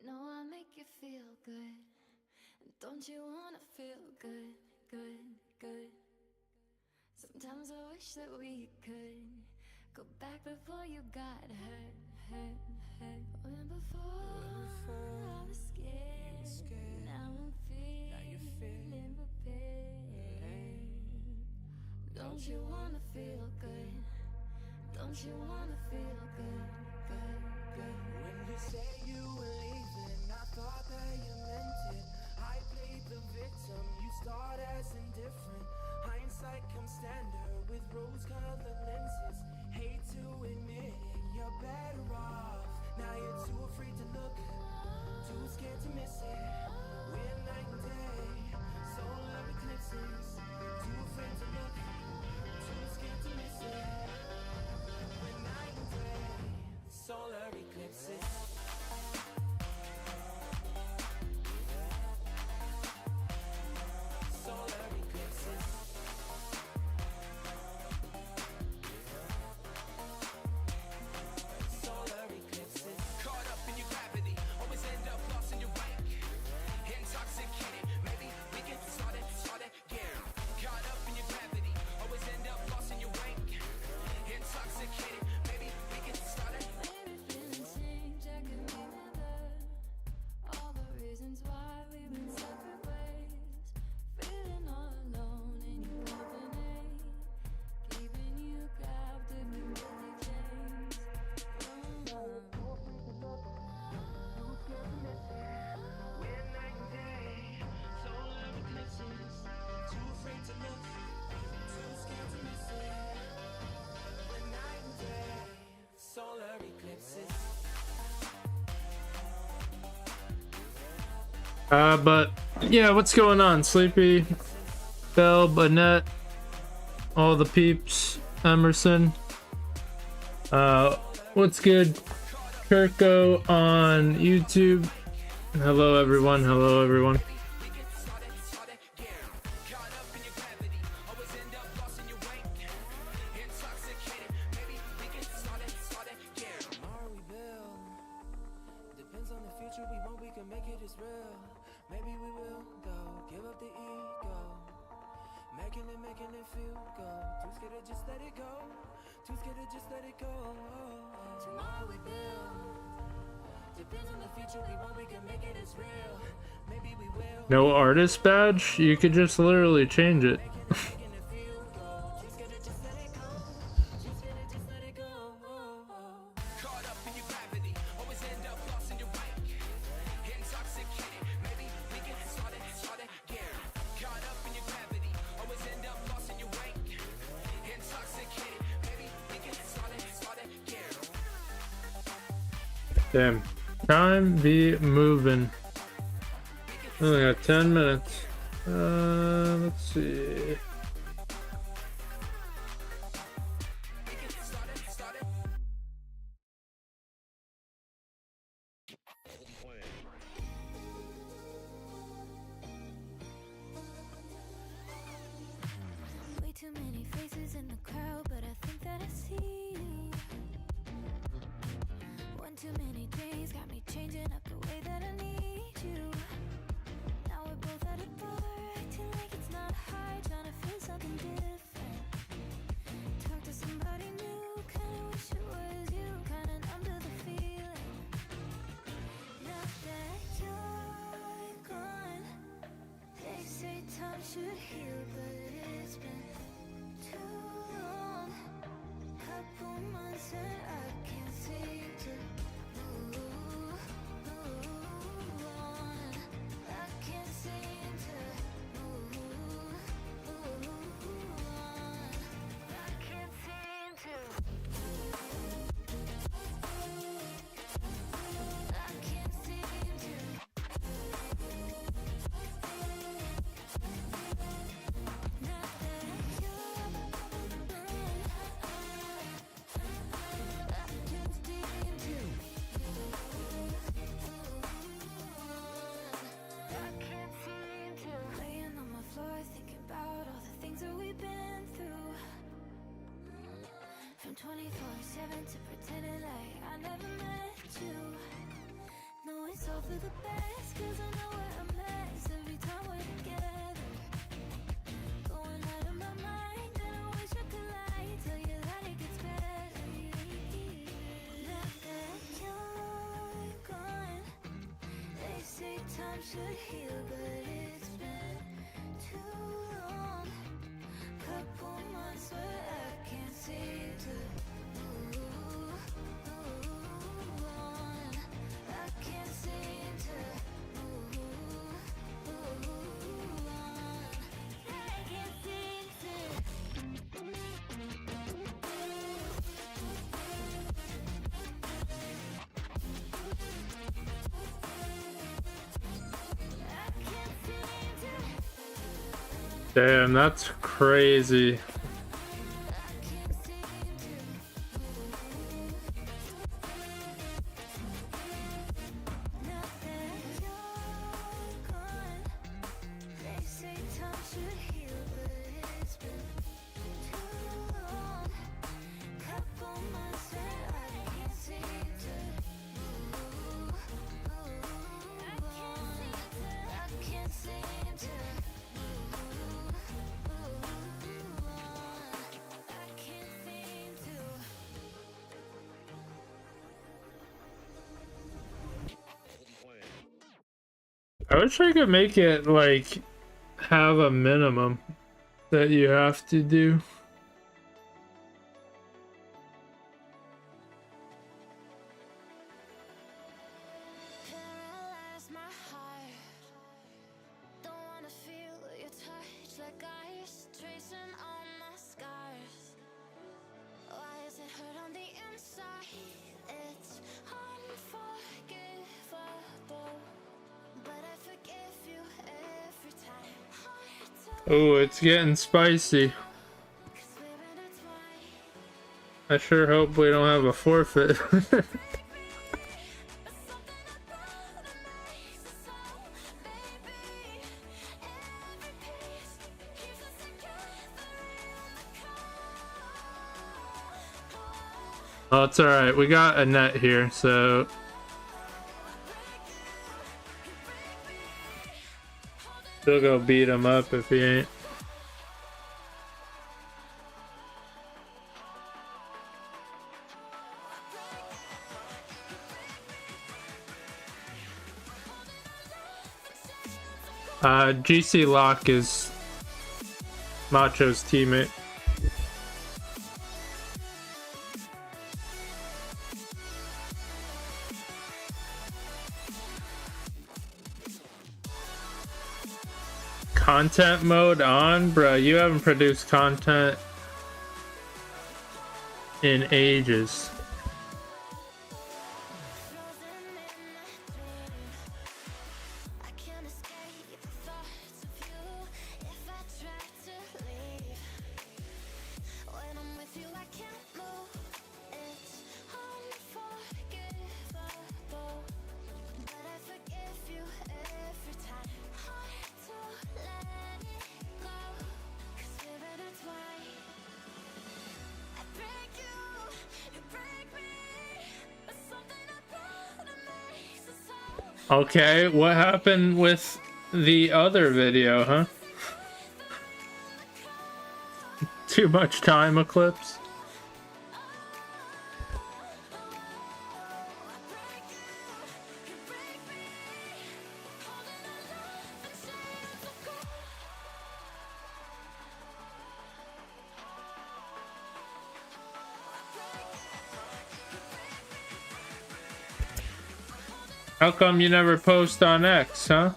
know I make you feel good. Don't you wanna feel good, good, good? Sometimes I wish that we could go back before you got hurt, hurt, hurt. When before I was scared, now I'm feeling prepared. Don't you wanna feel good? Don't you wanna feel good, good, good? When you say you were leaving, I thought that you meant it. I played the victim, you start as indifferent. Hindsight comes standard with rose-colored lenses. Hate to admit it, you're better off. Now you're too afraid to look, too scared to miss it. We're night and day, solar eclipses. Too afraid to look, too scared to miss it. We're night and day, solar eclipses. Solar eclipses. Solar eclipses. Caught up in your gravity, always end up lost in your wake. Intoxicated, maybe we can start again. Caught up in your gravity, always end up lost in your wake. Intoxicated, maybe we can start it. Maybe feeling change, I can remember all the reasons why we've been separate ways. Feeling all alone in your company, keeping you captive in busy chains. We're night and day, solar eclipses. Too afraid to look, too scared to miss it. We're night and day, solar eclipses. But yeah, what's going on? Sleepy, Bell, Bonnet, all the peeps, Emerson. What's good? Kirko on YouTube. Hello everyone, hello everyone. Caught up in your gravity, always end up lost in your wake. Intoxicated, maybe we can start again. Tomorrow we build, depends on the future we want, we can make it as real. Maybe we will go, give up the ego. Making it feel go. Too scared to just let it go. Too scared to just let it go. Tomorrow we build, depends on the future we want, we can make it as real. Maybe we will. No artist badge? You could just literally change it. Making it feel go. Too scared to just let it go. Too scared to just let it go. Caught up in your gravity, always end up lost in your wake. Intoxicated, maybe we can start again. Caught up in your gravity, always end up lost in your wake. Intoxicated, maybe we can start again. Damn. Time be moving. Only got 10 minutes. Let's see. Way too many faces in the crowd, but I think that I see you. One too many days got me changing up the way that I need you. Now we're both at a bar, acting like it's not hard, trying to feel something different. Talk to somebody new, kinda wish it was you, kinda numb to the feeling. Now that you're gone, they say time should heal, but it's been too long. Couple months and I can't seem to move on. I can't seem to move on. I can't seem to. I can't seem to. Now that you're gone, I can't seem to. I can't seem to. Laying on my floor, thinking about all the things that we've been through. From 24/7 to pretending like I never met you. No, it's over. hope for the best, 'cause I know we're a mess every time we're together. Going out of my mind, and I wish I could lie, tell you that it gets better. Now that you're gone, they say time should heal, but it's been too long. Couple months where I can't seem to move on. I can't seem to move on. I can't seem to. I can't seem to. Damn, that's crazy. I wish I could make it like have a minimum that you have to do. Paralyze my heart. Don't wanna feel your touch like ice, tracing all my scars. Why is it hurt on the inside? It's unforgivable, but I forgive you every time. Hard to Oh, it's getting spicy. 'cause we're intertwined. I sure hope we don't have a forfeit. Well, it's alright. We got a net here, so still go beat him up if he ain't. GC Lock is Macho's teammate. Content mode on? Bruh, you haven't produced content in ages. I can't escape the thoughts of you if I try to leave. When I'm with you, I can't move. It's unforgivable, but I forgive you every time. Hard to let it go, 'cause we're intertwined. I break you, you break me, but something about it makes us whole. Okay, what happened with the other video, huh? Too much time eclipse? How come you never post on X, huh?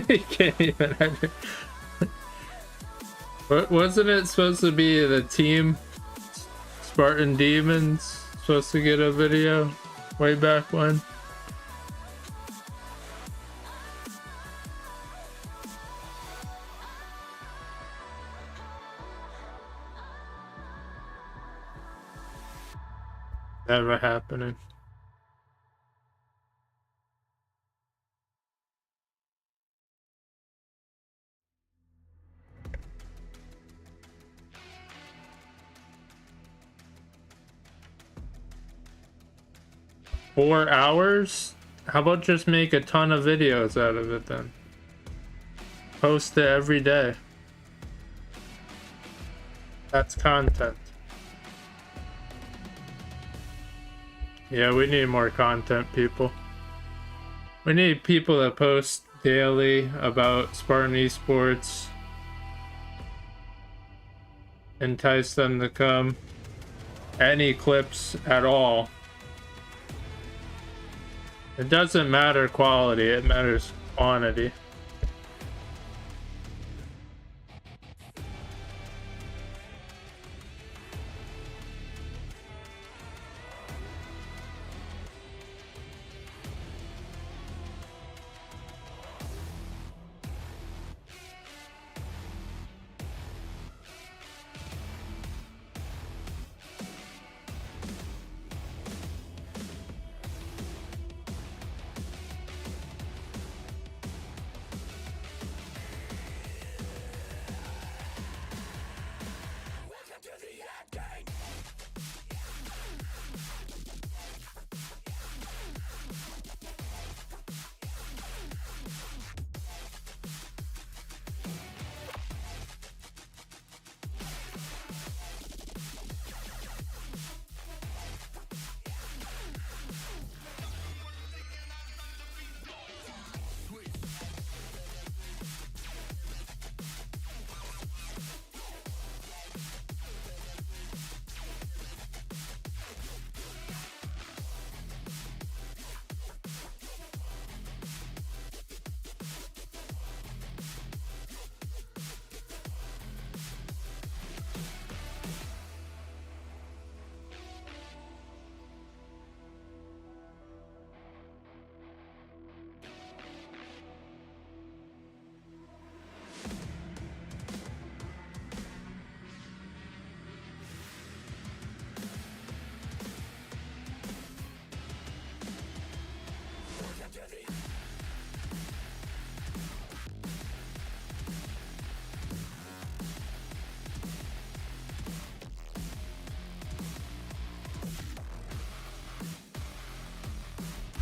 You can't even edit. Wasn't it supposed to be the team Spartan Demons supposed to get a video way back when? Never happening. $4? How about just make a ton of videos out of it then? Post it every day. That's content. Yeah, we need more content, people. We need people that post daily about Spartan Esports. Entice them to come. Any clips at all. It doesn't matter quality, it matters quantity.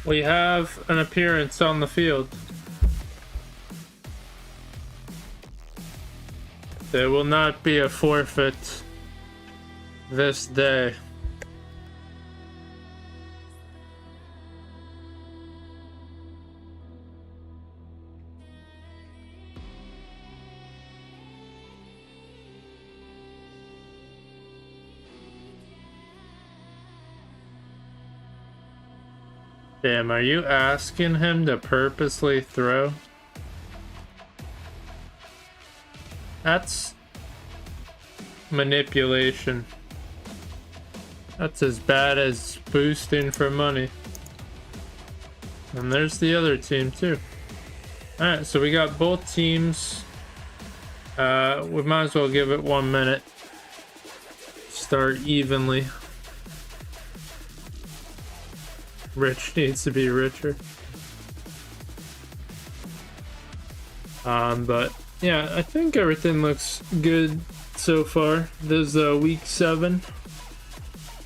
We have an appearance on the field. There will not be a forfeit this day. Damn, are you asking him to purposely throw? That's manipulation. That's as bad as boosting for money. And there's the other team too. Alright, so we got both teams. We might as well give it 1 minute. Start evenly. Rich needs to be richer. But yeah, I think everything looks good so far. This is week 7.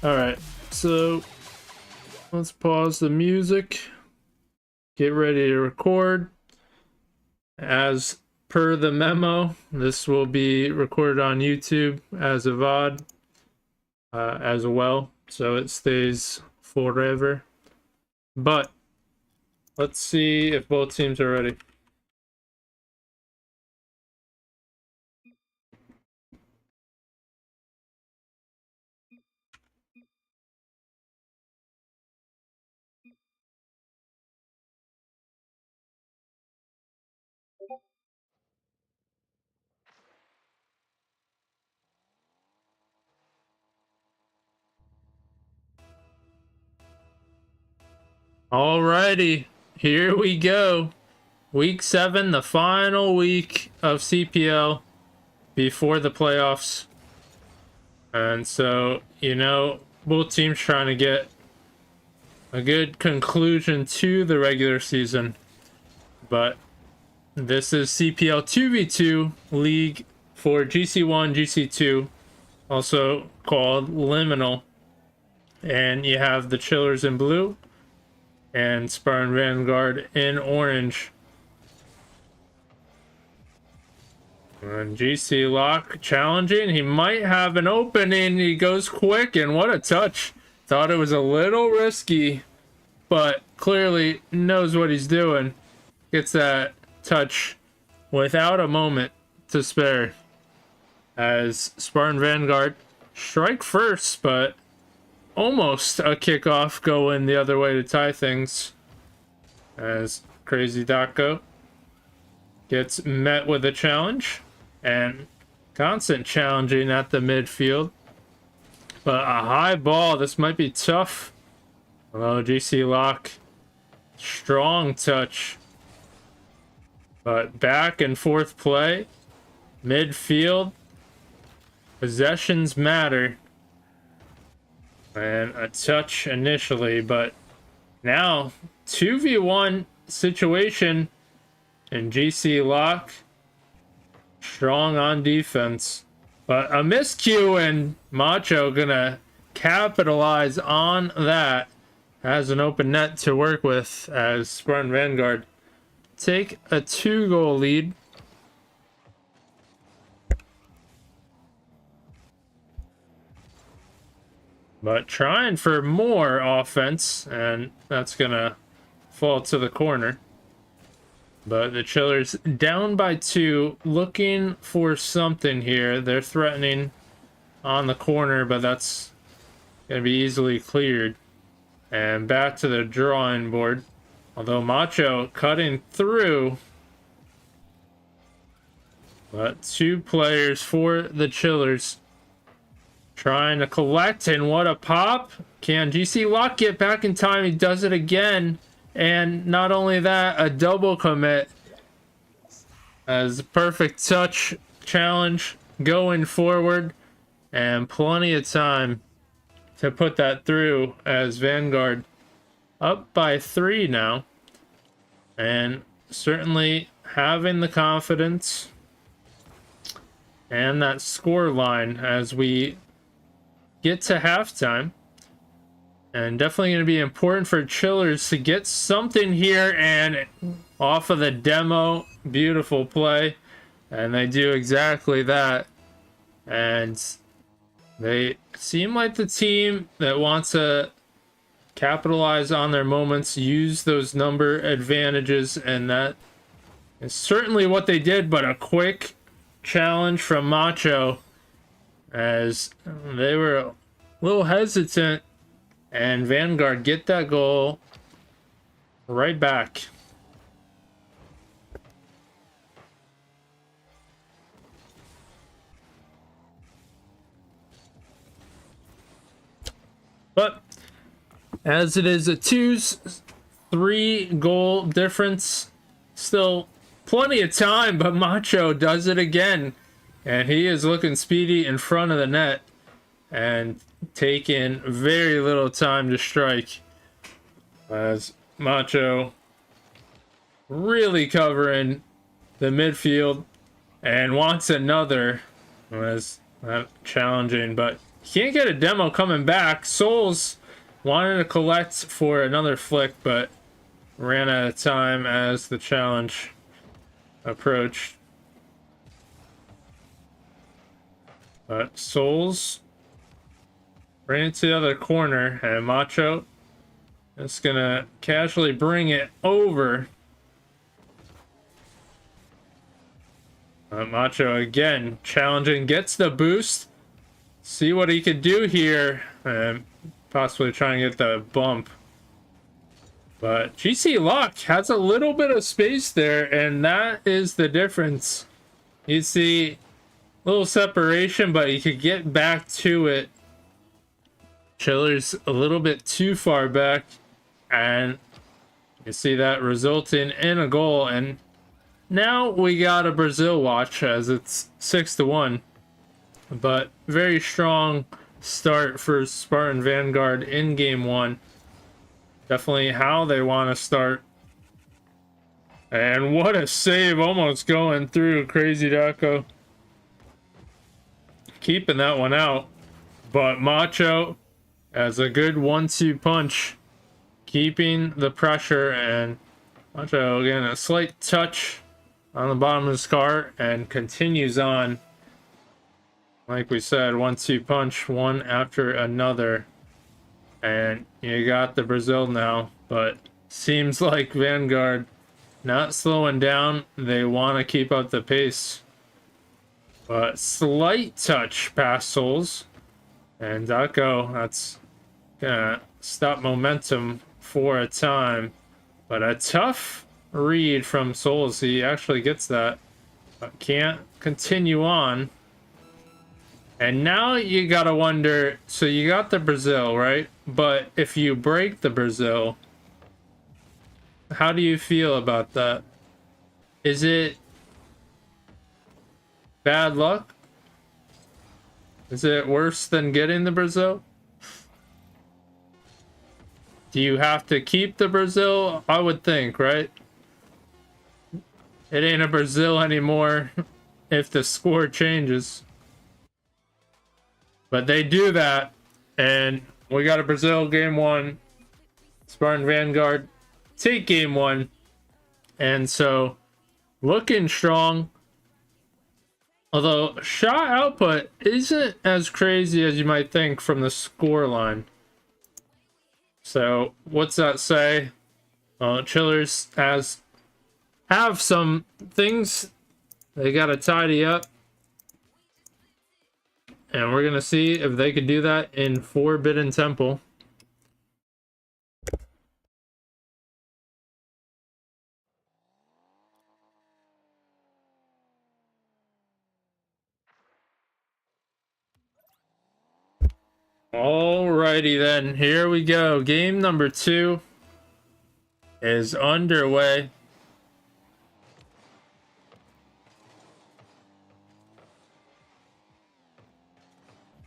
Alright, so let's pause the music. Get ready to record. As per the memo, this will be recorded on YouTube as a VOD as well, so it stays forever. But let's see if both teams are ready. Alrighty, here we go. Week 7, the final week of CPL before the playoffs. And so, you know, both teams trying to get a good conclusion to the regular season. But this is CPL 2v2 League for GC1, GC2, also called Liminal. And you have the Chillers in blue and Spartan Vanguard in orange. And GC Lock challenging. He might have an opening. He goes quick, and what a touch. Thought it was a little risky, but clearly knows what he's doing. Gets that touch without a moment to spare. As Spartan Vanguard strike first, but almost a kickoff going the other way to tie things. As Crazy Daco gets met with a challenge. And constant challenging at the midfield. But a high ball, this might be tough. Although GC Lock, strong touch. But back and forth play. Midfield. Possessions matter. And a touch initially, but now 2v1 situation. And GC Lock strong on defense, but a miscue, and Macho gonna capitalize on that. Has an open net to work with as Spartan Vanguard take a 2-goal lead. But trying for more offense, and that's gonna fall to the corner. But the Chillers down by 2, looking for something here. They're threatening on the corner, but that's going to be easily cleared. And back to the drawing board. Although Macho cutting through. But 2 players for the Chillers trying to collect, and what a pop. Can GC Lock get back in time? He does it again. And not only that, a double commit as a perfect touch challenge going forward, and plenty of time to put that through as Vanguard up by 3 now, and certainly having the confidence and that score line as we get to halftime. And definitely going to be important for Chillers to get something here, and off of the demo, beautiful play. And they do exactly that. And they seem like the team that wants to capitalize on their moments, use those number advantages, and that is certainly what they did. But a quick challenge from Macho as they were a little hesitant. And Vanguard get that goal right back. But as it is a 3-goal difference, still plenty of time, but Macho does it again. And he is looking speedy in front of the net. And taking very little time to strike as Macho really covering the midfield and wants another. Was challenging, but can't get a demo coming back. Souls wanted to collect for another flick, but ran out of time as the challenge approached. But Souls ran into the other corner, and Macho is gonna casually bring it over. Macho again challenging, gets the boost. See what he could do here, and possibly try and get the bump. But GC Lock has a little bit of space there, and that is the difference. You see a little separation, but he could get back to it. Chillers a little bit too far back, and you see that resulting in a goal. And now we got a Brazil watch as it's 6-1, but very strong start for Spartan Vanguard in game one. Definitely how they want to start. And what a save, almost going through. Crazy Daco. Keeping that one out. But Macho has a good 1-2 punch. Keeping the pressure, and Macho again a slight touch on the bottom of his car and continues on. Like we said, 1-2 punch, one after another. And you got the Brazil now, but seems like Vanguard not slowing down. They want to keep up the pace. But slight touch past Souls. And Daco, that's gonna stop momentum for a time. But a tough read from Souls. He actually gets that. But can't continue on. And now you gotta wonder, so you got the Brazil, right? But if you break the Brazil, how do you feel about that? Is it bad luck? Is it worse than getting the Brazil? Do you have to keep the Brazil? I would think, right? It ain't a Brazil anymore if the score changes. But they do that, and we got a Brazil game one. Spartan Vanguard take game one. And so, looking strong. Although, shot output isn't as crazy as you might think from the score line. So, what's that say? Chillers have some things they gotta tidy up. And we're gonna see if they could do that in Forbidden Temple. Alrighty then, here we go. Game number 2 is underway.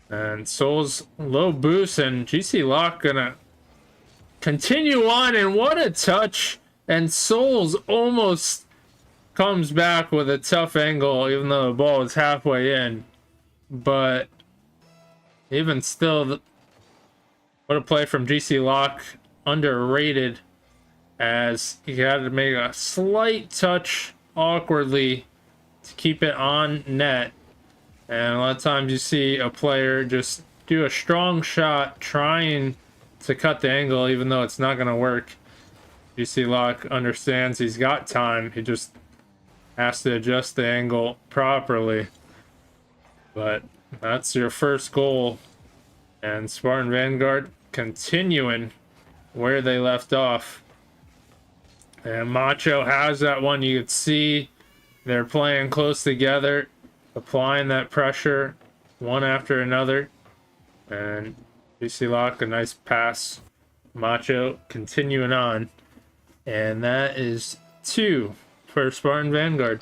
And Souls low boost, and GC Lock gonna continue on, and what a touch. And Souls almost comes back with a tough angle, even though the ball is halfway in. But even still, what a play from GC Lock. Underrated, as he had to make a slight touch awkwardly to keep it on net. And a lot of times you see a player just do a strong shot trying to cut the angle, even though it's not going to work. GC Lock understands he's got time. He just has to adjust the angle properly. But that's your first goal. And Spartan Vanguard continuing where they left off. And Macho has that one. You could see they're playing close together, applying that pressure one after another. And GC Lock, a nice pass. Macho continuing on. And that is 2 for Spartan Vanguard.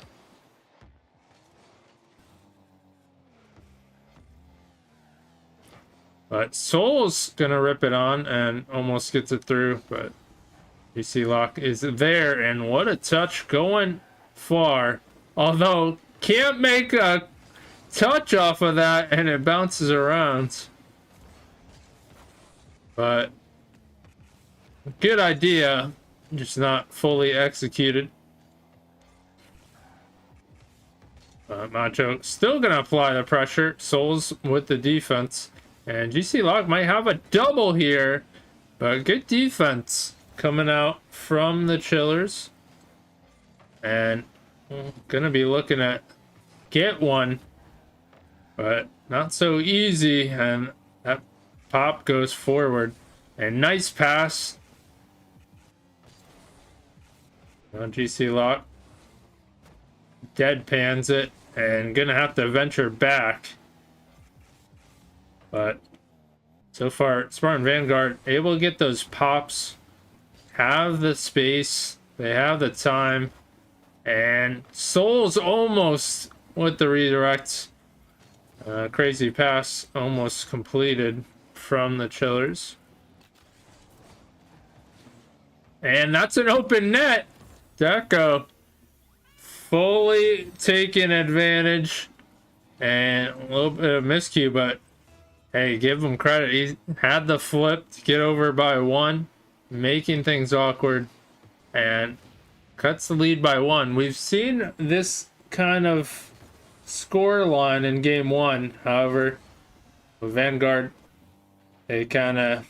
But Soul's gonna rip it on and almost gets it through, but GC Lock is there, and what a touch, going far. Although, can't make a touch off of that, and it bounces around. But good idea, just not fully executed. Macho still gonna apply the pressure. Souls with the defense. And GC Lock might have a double here, but good defense coming out from the Chillers. And gonna be looking at get one, but not so easy. And that pop goes forward. And nice pass. GC Lock deadpans it and gonna have to venture back. But so far, Spartan Vanguard able to get those pops, have the space, they have the time, and Souls almost with the redirects. Crazy pass almost completed from the Chillers. And that's an open net. Deco fully taking advantage. And a little bit of miscue, but hey, give him credit. He had the flip to get over by 1, making things awkward, and cuts the lead by 1. We've seen this kind of score line in game 1. However, with Vanguard, they kind of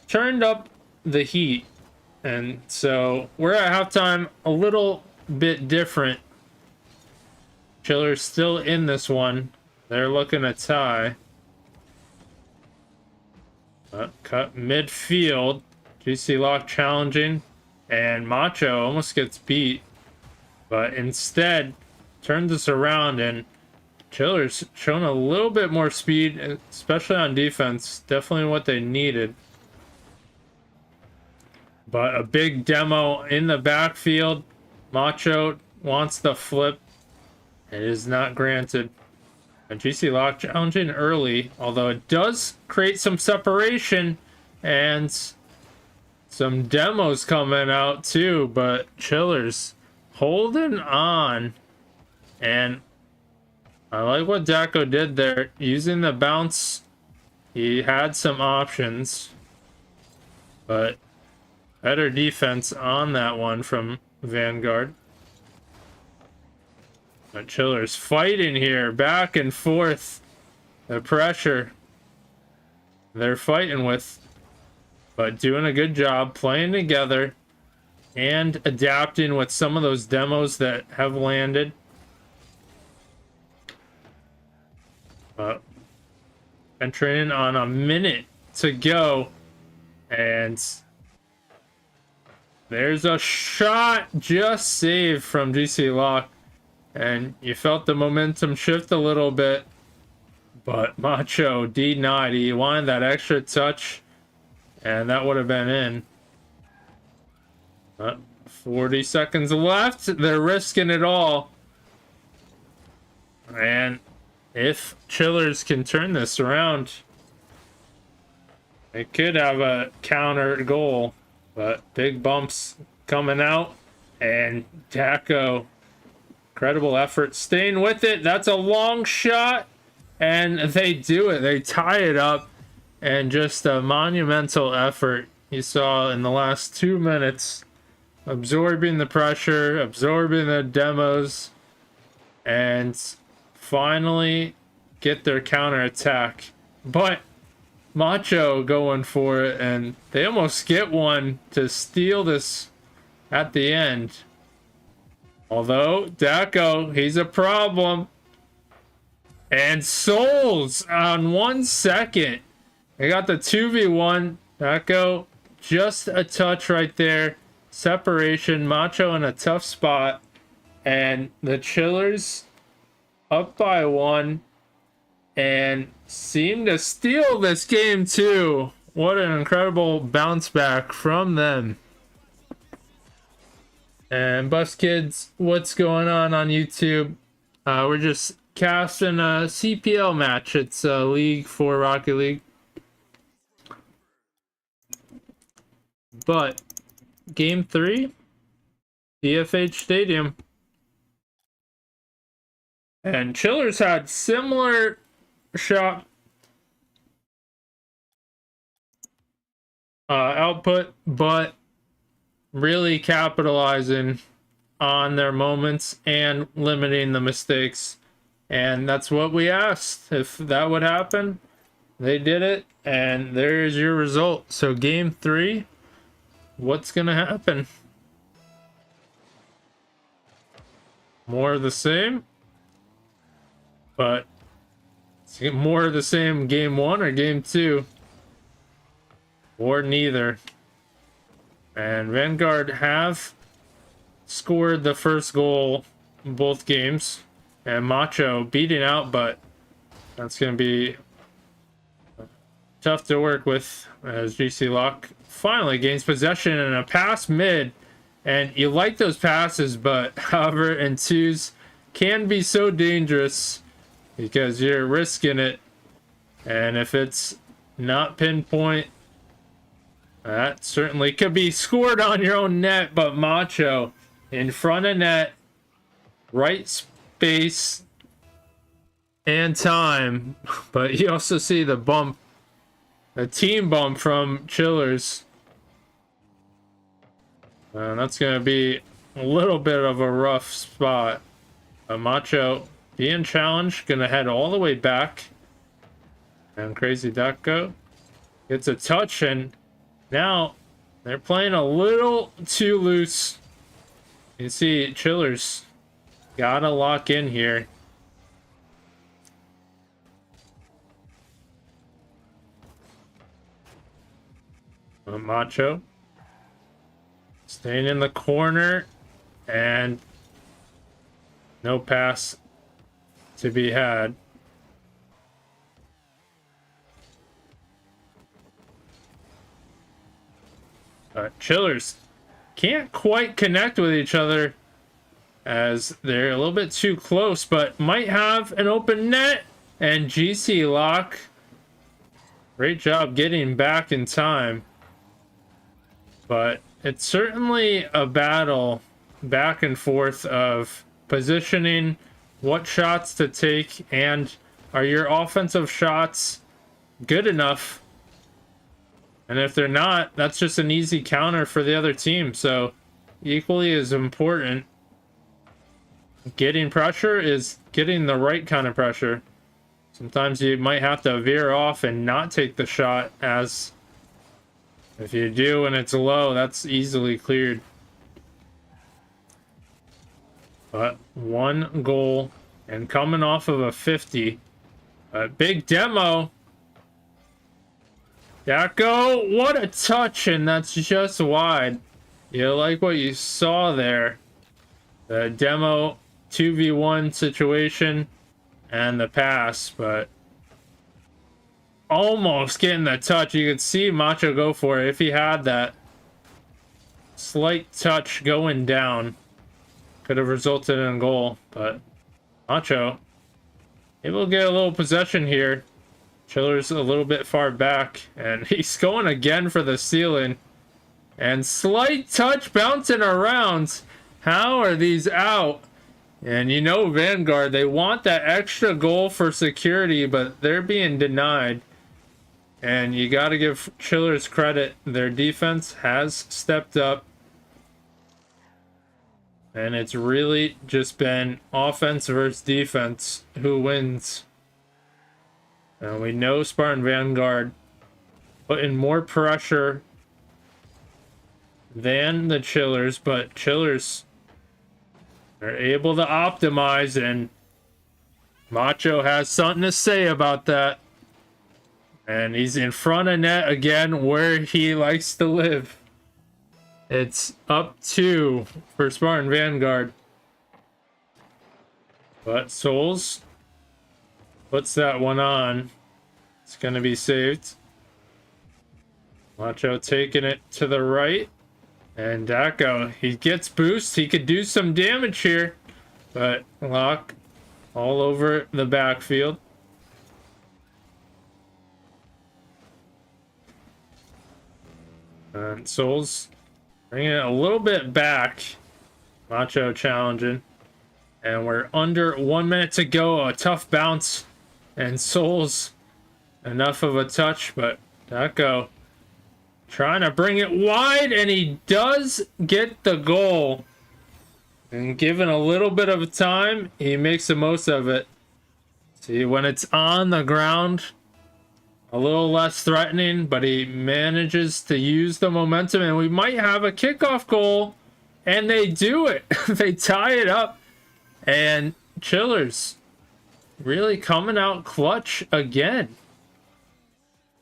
turned up the heat. And so we're at halftime, a little bit different. Chillers still in this one. They're looking to tie. Cut midfield. GC Lock challenging. And Macho almost gets beat. But instead, turns this around, and Chillers showing a little bit more speed, especially on defense. Definitely what they needed. But a big demo in the backfield. Macho wants the flip. It is not granted. And GC Lock challenging early, although it does create some separation and some demos coming out too, but Chillers holding on. And I like what Daco did there, using the bounce. He had some options, but better defense on that one from Vanguard. But Chillers fighting here, back and forth. The pressure they're fighting with, but doing a good job playing together and adapting with some of those demos that have landed. Entering on a minute to go, and there's a shot just saved from GC Lock. And you felt the momentum shift a little bit. But Macho denied. He wanted that extra touch. And that would have been in. 40 seconds left. They're risking it all. And if Chillers can turn this around, they could have a counter goal. But big bumps coming out. And Daco, incredible effort, staying with it. That's a long shot, and they do it. They tie it up, and just a monumental effort you saw in the last 2 minutes, absorbing the pressure, absorbing the demos, and finally get their counterattack. But Macho going for it, and they almost get one to steal this at the end. Although, Daco, he's a problem. And Souls on 1 second. They got the 2v1. Daco, just a touch right there. Separation. Macho in a tough spot. And the Chillers up by 1. And seem to steal this game too. What an incredible bounce back from them. And Bus Kids, what's going on YouTube? We're just casting a CPL match. It's a league for Rocket League. But game 3, DFH Stadium. And Chillers had similar shot output, but really capitalizing on their moments and limiting the mistakes. And that's what we asked. If that would happen, they did it, and there's your result. So game 3, what's gonna happen? More of the same, but more of the same game 1 or game 2, or neither. And Vanguard have scored the first goal in both games. And Macho beating out, but that's going to be tough to work with as GC Lock finally gains possession and a pass mid. And you like those passes, but however, in twos, can be so dangerous because you're risking it. And if it's not pinpoint, that certainly could be scored on your own net. But Macho in front of net, right space and time. But you also see the bump, a team bump from Chillers. And that's going to be a little bit of a rough spot. Macho being challenged, going to head all the way back. And Crazy Ducko gets a touch, and now they're playing a little too loose. You see Chillers gotta lock in here. Macho staying in the corner, and no pass to be had. Chillers can't quite connect with each other as they're a little bit too close, but might have an open net. And GC Lock, great job getting back in time. But it's certainly a battle back and forth of positioning, what shots to take, and are your offensive shots good enough? And if they're not, that's just an easy counter for the other team. So equally as important, getting pressure is getting the right kind of pressure. Sometimes you might have to veer off and not take the shot, as if you do and it's low, that's easily cleared. But one goal and coming off of a 50. A big demo. Dacko, what a touch, and that's just wide. You like what you saw there. The demo 2v1 situation and the pass, but almost getting the touch. You could see Macho go for it if he had that slight touch going down. Could have resulted in a goal, but Macho able to get a little possession here. Chiller's a little bit far back, and he's going again for the ceiling. And slight touch bouncing around. How are these out? And you know Vanguard, they want that extra goal for security, but they're being denied. And you got to give Chillers credit. Their defense has stepped up. And it's really just been offense versus defense who wins. And we know Spartan Vanguard putting more pressure than the Chillers, but Chillers are able to optimize, and Macho has something to say about that. And he's in front of net again, where he likes to live. It's up 2 for Spartan Vanguard. But Souls puts that one on. It's going to be saved. Macho taking it to the right. And Dacko, he gets boost. He could do some damage here. But Lock all over the backfield. And Souls bringing it a little bit back. Macho challenging. And we're under 1 minute to go. A tough bounce. And Souls, enough of a touch, but Dacko trying to bring it wide, and he does get the goal. And given a little bit of time, he makes the most of it. See, when it's on the ground, a little less threatening, but he manages to use the momentum, and we might have a kickoff goal, and they do it. They tie it up, and Chillers really coming out clutch again.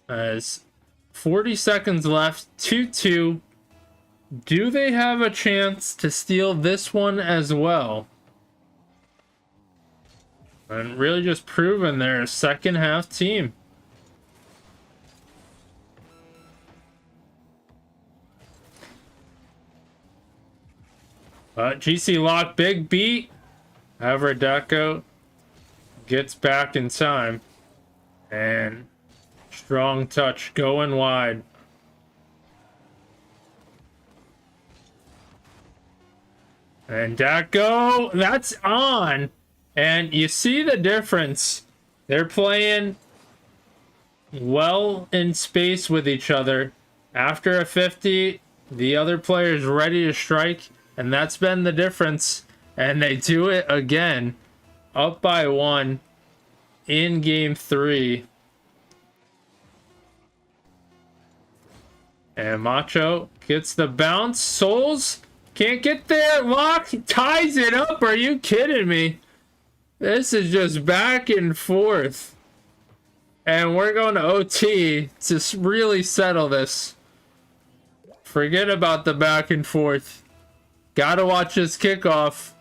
As 40 seconds left, 2-2. Do they have a chance to steal this one as well? And really just proving they're a second half team. GC Lock, big beat. However, Daco gets back in time. And strong touch going wide. And Daco, that's on. And you see the difference. They're playing well in space with each other. After a 50, the other player is ready to strike. And that's been the difference. And they do it again. Up by 1 in game 3. And Macho gets the bounce. Souls can't get there. Lock ties it up. Are you kidding me? This is just back and forth. And we're going to OT to really settle this. Forget about the back and forth. Gotta watch this kickoff.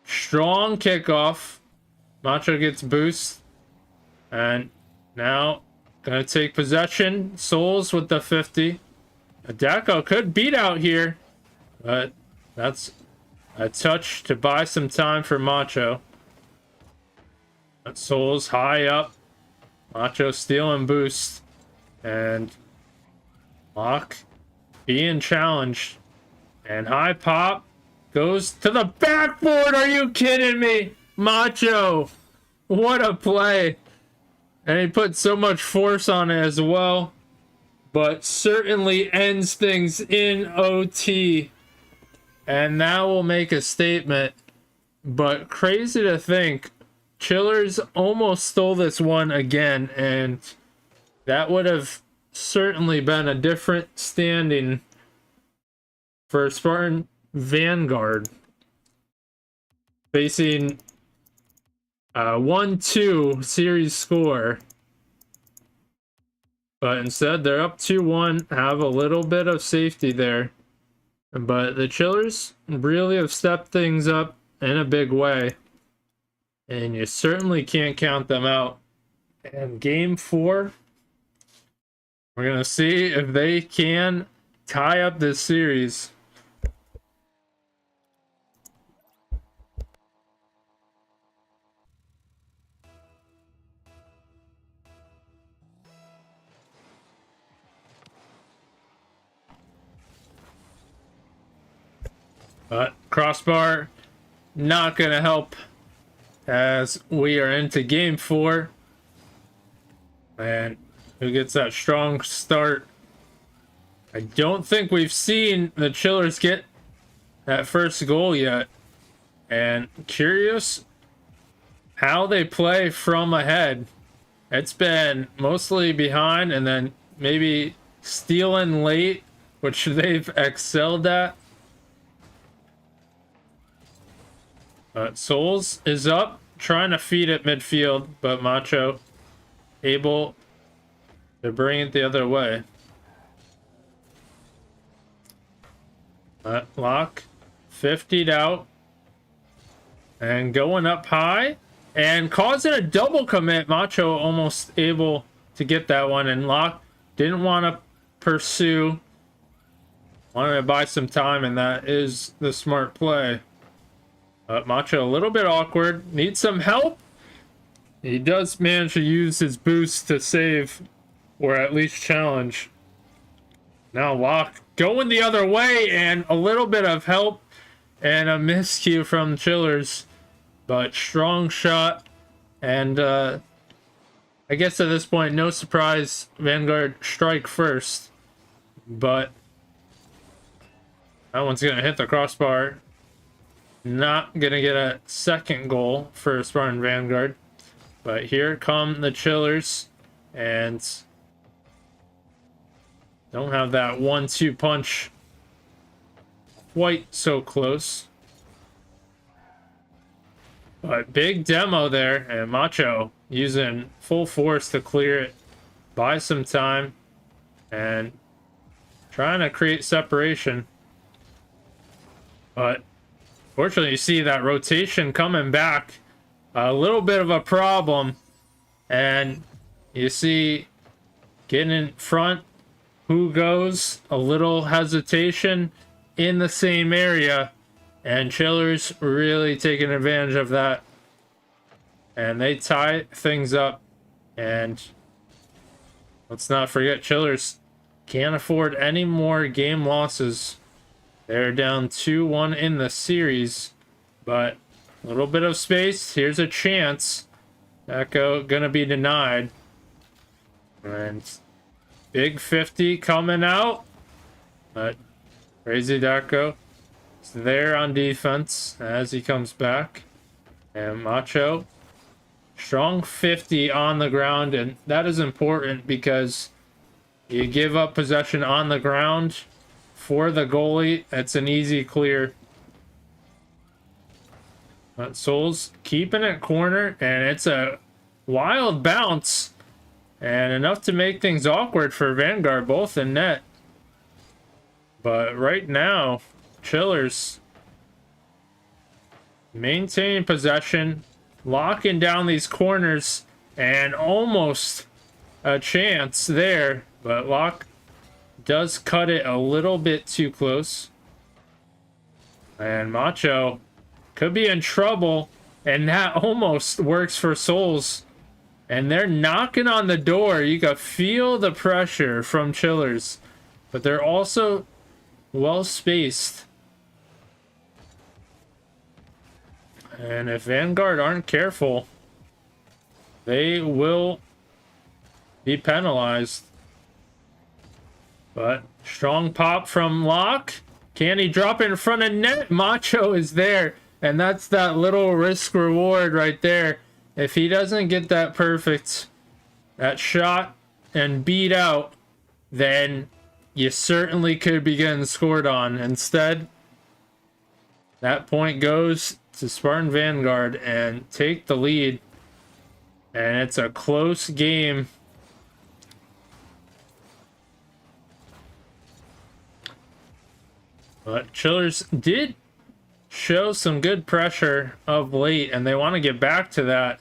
Strong kickoff. Macho gets boost. And now gonna take possession. Souls with the 50. Daco could beat out here. But that's a touch to buy some time for Macho. But Souls high up. Macho stealing boost. And Lock being challenged. And high pop goes to the backboard. Are you kidding me? Macho. What a play. And he put so much force on it as well. But certainly ends things in OT. And that will make a statement. But crazy to think. Chillers almost stole this one again. And that would have certainly been a different standing for Spartan Vanguard. Facing 1-2 series score. But instead, they're up 2-1, have a little bit of safety there. But the Chillers really have stepped things up in a big way. And you certainly can't count them out. And game 4, we're going to see if they can tie up this series. But crossbar not going to help as we are into game 4. And who gets that strong start? I don't think we've seen the Chillers get that first goal yet. And curious how they play from ahead. It's been mostly behind and then maybe stealing late, which they've excelled at. Souls is up, trying to feed it midfield, but Macho able to bring it the other way. Lock 50'd out and going up high and causing a double commit. Macho almost able to get that one, and Lock didn't want to pursue, wanted to buy some time, and that is the smart play. Macho a little bit awkward, needs some help. He does manage to use his boost to save or at least challenge. Now Lock going the other way and a little bit of help and a miscue from Chillers, but strong shot. And I guess at this point, no surprise, Vanguard strike first, but that one's gonna hit the crossbar. Not gonna get a second goal for Spartan Vanguard, but here come the Chillers, and don't have that 1-2 punch quite so close. But big demo there, and Macho using full force to clear it, buy some time, and trying to create separation. But fortunately, you see that rotation coming back, a little bit of a problem, and you see getting in front, who goes, a little hesitation in the same area, And Chillers really taking advantage of that. And they tie things up. And let's not forget, Chillers can't afford any more game losses. They're down 2-1 in the series. But a little bit of space. Here's a chance. Echo gonna be denied. And big 50 coming out. But Crazy Darko is there on defense as he comes back. And Macho, strong 50 on the ground. And that is important because you give up possession on the ground for the goalie. It's an easy clear. But Souls keeping it corner. And it's a wild bounce. And enough to make things awkward for Vanguard, both in net. But right now, Chillers maintaining possession, locking down these corners, and almost a chance there. But Locke does cut it a little bit too close. And Macho could be in trouble, and that almost works for Souls. And they're knocking on the door. You can feel the pressure from Chillers. But they're also well spaced. And if Vanguard aren't careful, they will be penalized. But strong pop from Locke. Can he drop it in front of net? Macho is there. And that's that little risk reward right there. If he doesn't get that perfect, that shot and beat out, then you certainly could be getting scored on. Instead, that point goes to Spartan Vanguard and take the lead. And it's a close game. But Chillers did show some good pressure of late, and they want to get back to that.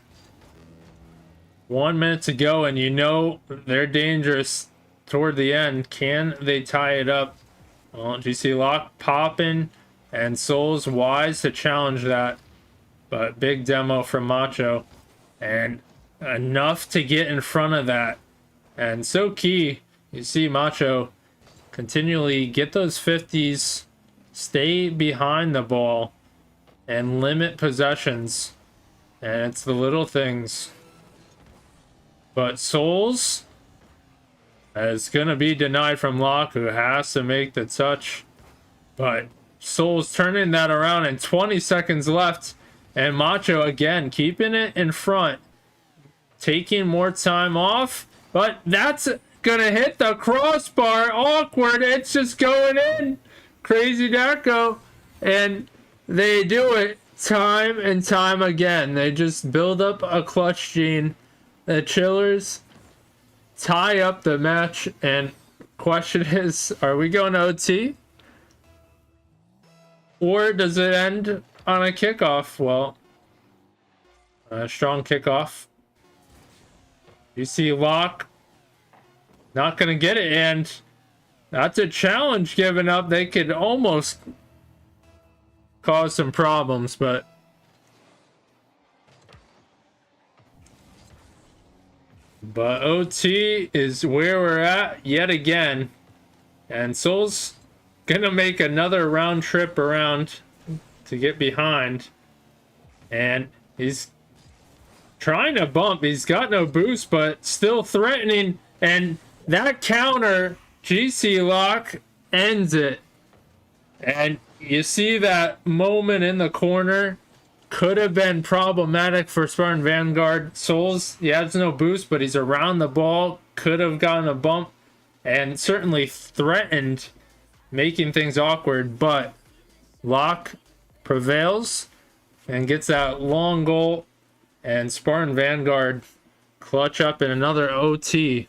1 minute to go, and you know they're dangerous toward the end. Can they tie it up? Well, GC Lock popping, and Souls wise to challenge that. But big demo from Macho, and enough to get in front of that. And so key, you see Macho continually get those 50s, stay behind the ball, and limit possessions. And it's the little things. But Souls is going to be denied from Locke, who has to make the touch. But Souls turning that around, and 20 seconds left. And Macho again keeping it in front, taking more time off. But that's going to hit the crossbar. Awkward. It's just going in. Crazy Darko. And they do it time and time again. They just build up a clutch gene. The Chillers tie up the match, and question is, are we going to OT? Or does it end on a kickoff? Well, a strong kickoff. You see Locke not going to get it, and that's a challenge given up. They could almost cause some problems, but OT is where we're at yet again. And Soul's gonna make another round trip around to get behind. And he's trying to bump. He's got no boost, but still threatening. And that counter, GC Lock ends it. And you see that moment in the corner. Could have been problematic for Spartan Vanguard. Souls, he has no boost, but he's around the ball. Could have gotten a bump and certainly threatened making things awkward. But Locke prevails and gets that long goal. And Spartan Vanguard clutch up in another OT.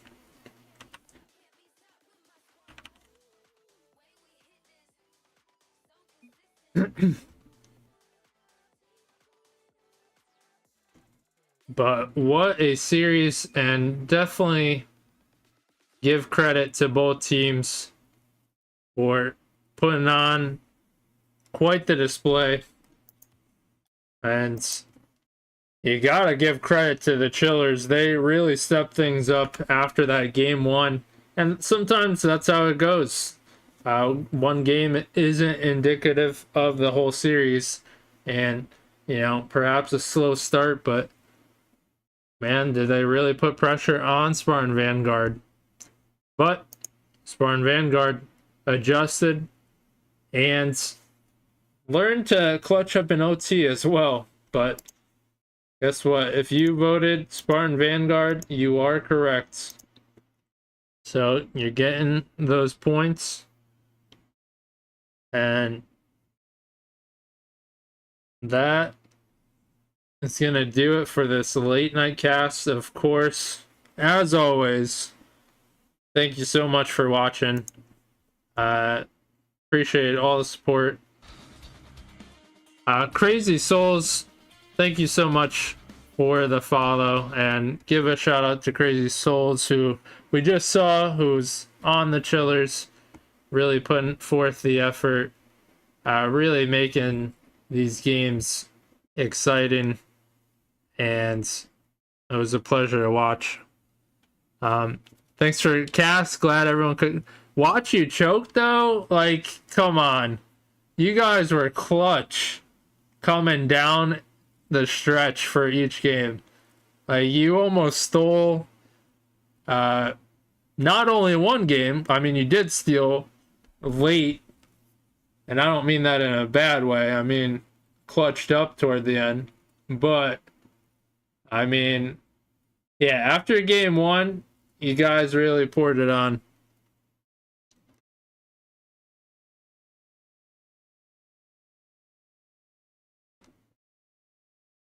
But what a series, and definitely give credit to both teams for putting on quite the display. And you gotta give credit to the Chillers. They really stepped things up after that game one. And sometimes that's how it goes. One game isn't indicative of the whole series. And, you know, perhaps a slow start, but man, did they really put pressure on Spartan Vanguard. But Spartan Vanguard adjusted and learned to clutch up an OT as well. But guess what? If you voted Spartan Vanguard, you are correct. So you're getting those points. And that is going to do it for this late night cast. Of course, as always, thank you so much for watching. Appreciate all the support. Crazy Souls, thank you so much for the follow, and give a shout out to Crazy Souls, who we just saw, who's on the Chillers, really putting forth the effort, really making these games exciting, and it was a pleasure to watch. Thanks for Cast. Glad everyone could watch you choke though. Like, come on, you guys were clutch coming down the stretch for each game. Like, you almost stole not only one game, I mean, you did steal late, and I don't mean that in a bad way. I mean, clutched up toward the end. But I mean, yeah, after game one, you guys really poured it on.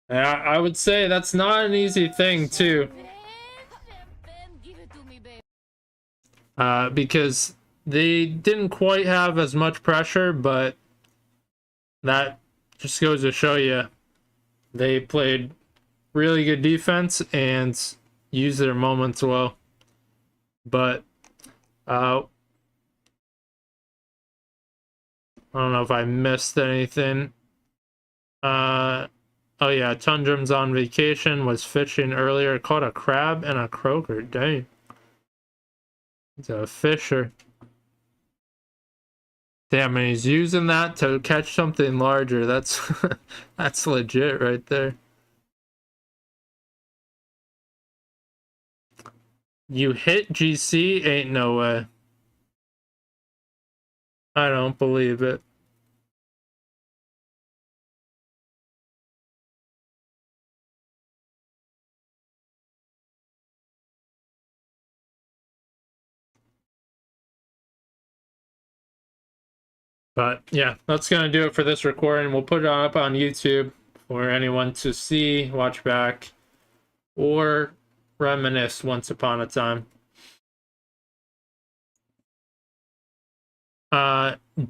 And I would say that's not an easy thing too. Because they didn't quite have as much pressure, but that just goes to show you they played really good defense and used their moments well. But I don't know if I missed anything. Oh yeah, Tundrum's on vacation, was fishing earlier, caught a crab and a croaker. Dang. He's a fisher. Damn, and he's using that to catch something larger. That's that's legit right there. You hit GC? Ain't no way. I don't believe it. But yeah, that's gonna do it for this recording. We'll put it up on YouTube for anyone to see, watch back, or reminisce once upon a time.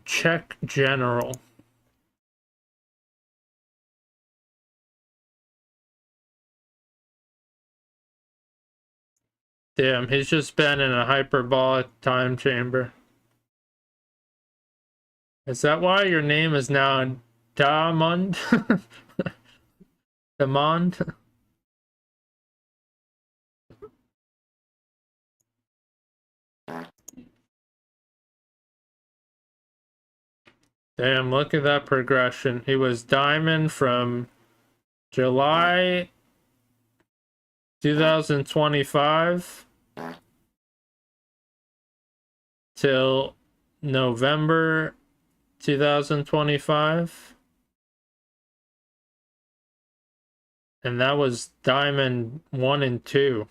Check general. Damn, he's just been in a hyperbolic time chamber. Is that why your name is now Damond? Damond? Damn, look at that progression. He was Diamond from July 2025 till November 2025. And that was Diamond 1 and 2.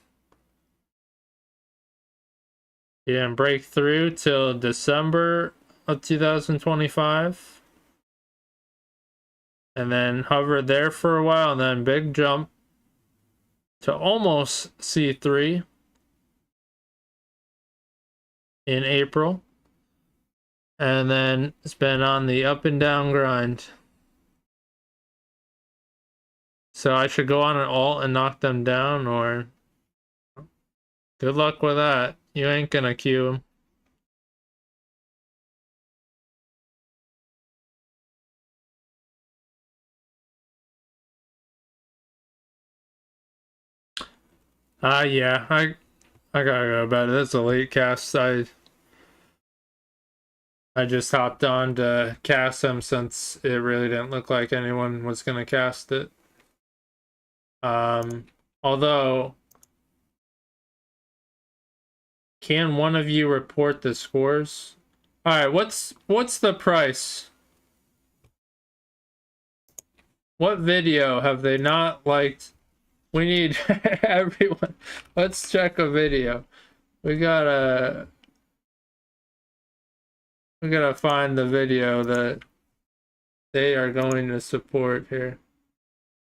He didn't break through till December of 2025. And then hovered there for a while, and then big jump to almost C3 in April. And then it's been on the up and down grind. So I should go on an alt and knock them down, or good luck with that. You ain't gonna queue them. Yeah, I gotta go to bed. That's a late cast. I just hopped on to cast him since it really didn't look like anyone was gonna cast it. Although, can one of you report the scores? All right, what's the price? What video have they not liked? We need everyone. Let's check a video. We gotta find the video that they are going to support here.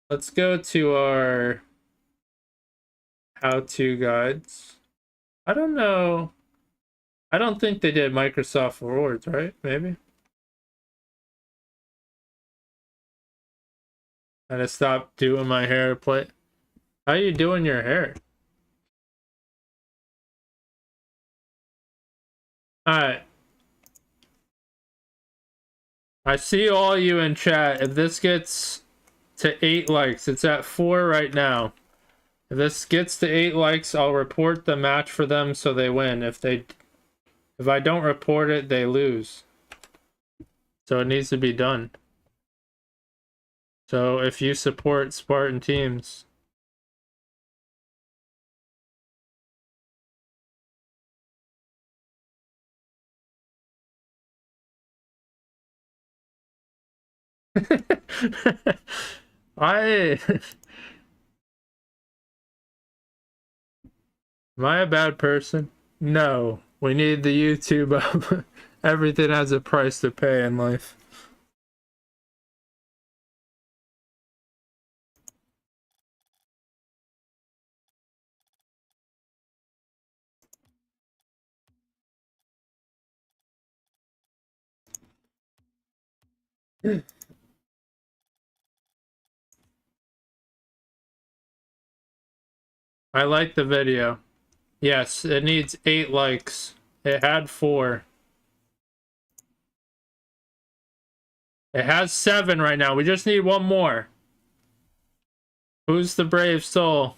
Let's go to our how-to guides. I don't know. I don't think they did Microsoft Rewards, right? Maybe. I just stopped doing my hair play. How you doing your hair? Alright. I see all you in chat. If this gets to 8 likes, it's at 4 right now. If this gets to 8 likes, I'll report the match for them so they win. If I don't report it, they lose. So it needs to be done. So if you support Spartan teams, I am I a bad person? No. We need the YouTube up. Everything has a price to pay in life. I like the video. Yes, it needs 8 likes. It had 4. It has 7 right now. We just need one more. Who's the brave soul?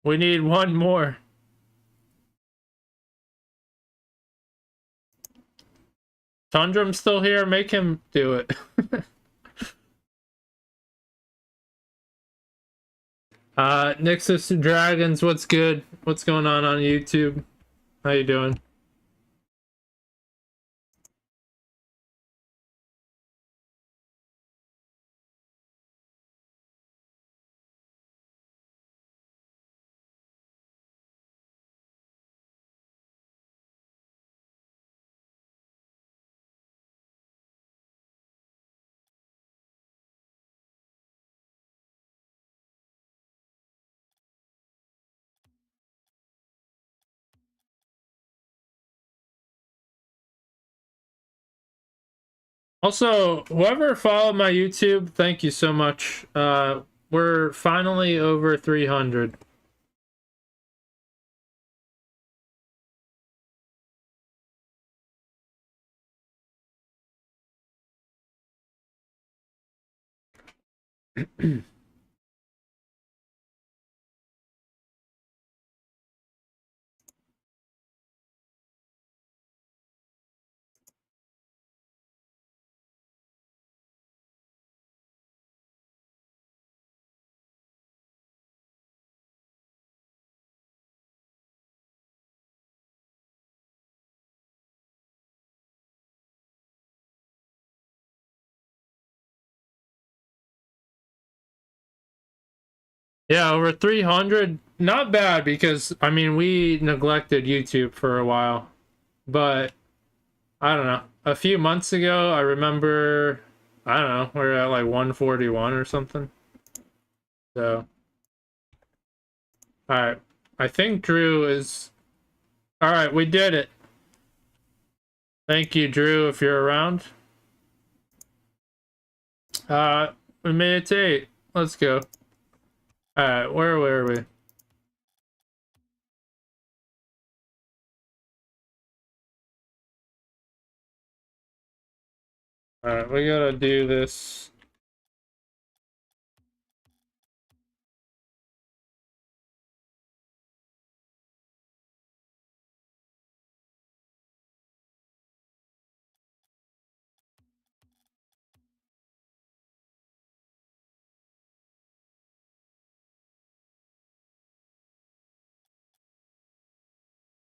We need one more. Tundram's still here. Make him do it. Nixus Dragons, what's good? What's going on YouTube? How you doing? Also, whoever followed my YouTube, thank you so much. We're finally over 300. Yeah, over 300. Not bad because, I mean, we neglected YouTube for a while. But, I don't know. A few months ago, I remember, I don't know, we're at like 141 or something. So, alright. I think Drew is... Alright, we did it. Thank you, Drew, if you're around. We made it to 8. Let's go. Alright, where were we? Alright, we gotta do this.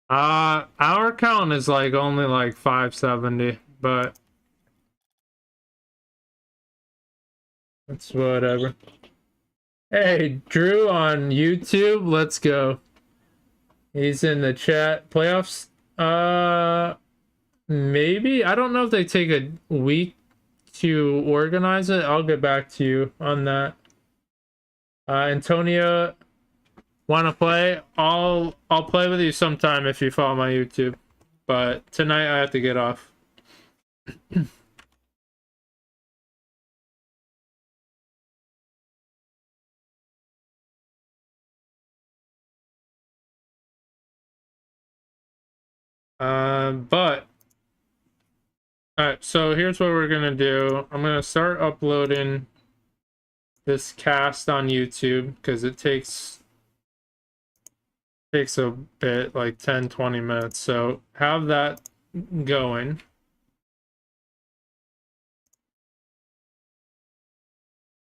Our count is like only like 570, but it's whatever. Hey, Drew on YouTube, let's go. He's in the chat. Playoffs? Maybe. I don't know if they take a week to organize it. I'll get back to you on that. Antonio, want to play? I'll play with you sometime if you follow my YouTube. But tonight I have to get off. But alright, so here's what we're gonna do. I'm gonna start uploading this cast on YouTube because it takes a bit, like 10-20 minutes. So have that going.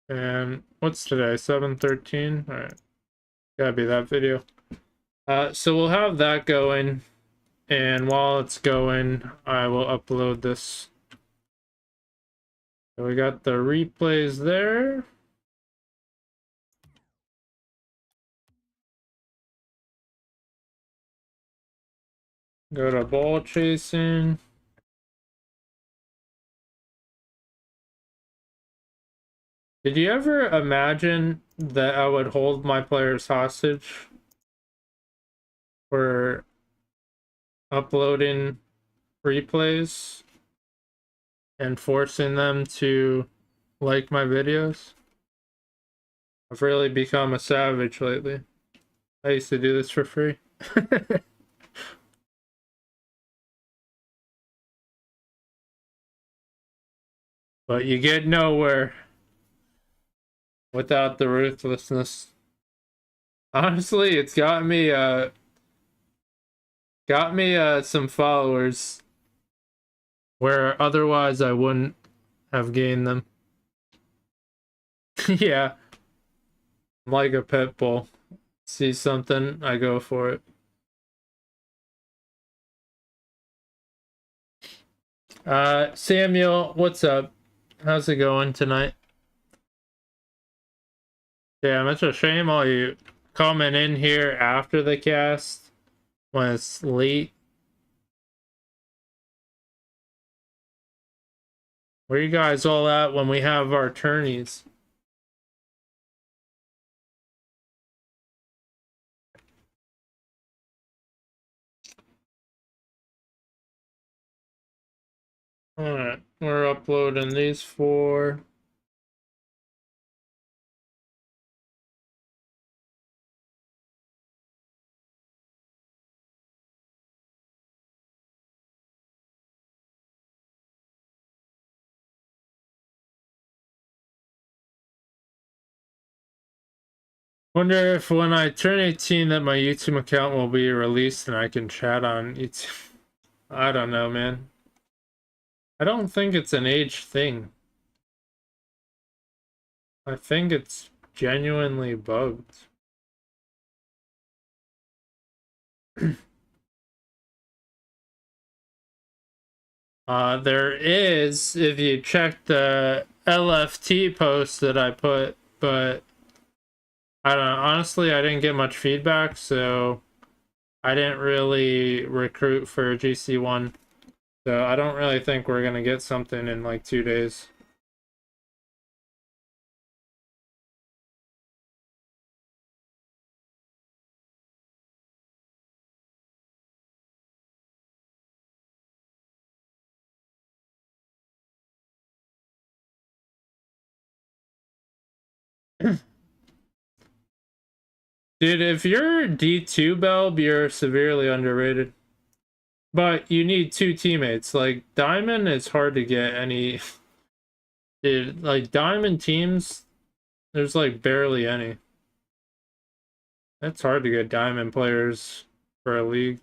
And what's today? 7/13? Alright. Gotta be that video. So we'll have that going, and while it's going, I will upload this. So we got the replays there. Go to ball chasing. Did you ever imagine that I would hold my players hostage for uploading replays and forcing them to like my videos? I've really become a savage lately. I used to do this for free. But you get nowhere without the ruthlessness. Honestly, it's got me some followers where otherwise I wouldn't have gained them. Yeah. I'm like a pit bull. See something, I go for it. Samuel, what's up? How's it going tonight? Damn, it's a shame all you coming in here after the cast when it's late. Where you guys all at when we have our tourneys? Alright, we're uploading these four. Wonder if when I turn 18 that my YouTube account will be released and I can chat on YouTube. I don't know, man. I don't think it's an age thing. I think it's genuinely bugged. There is, if you check the LFT post that I put, but I don't know. Honestly, I didn't get much feedback, so I didn't really recruit for GC1. So I don't really think we're gonna get something in like 2 days. Dude, if you're D2 Belb, you're severely underrated. But you need two teammates. Like, Diamond is hard to get any... Dude, like, Diamond teams, there's like barely any. It's hard to get Diamond players for a league.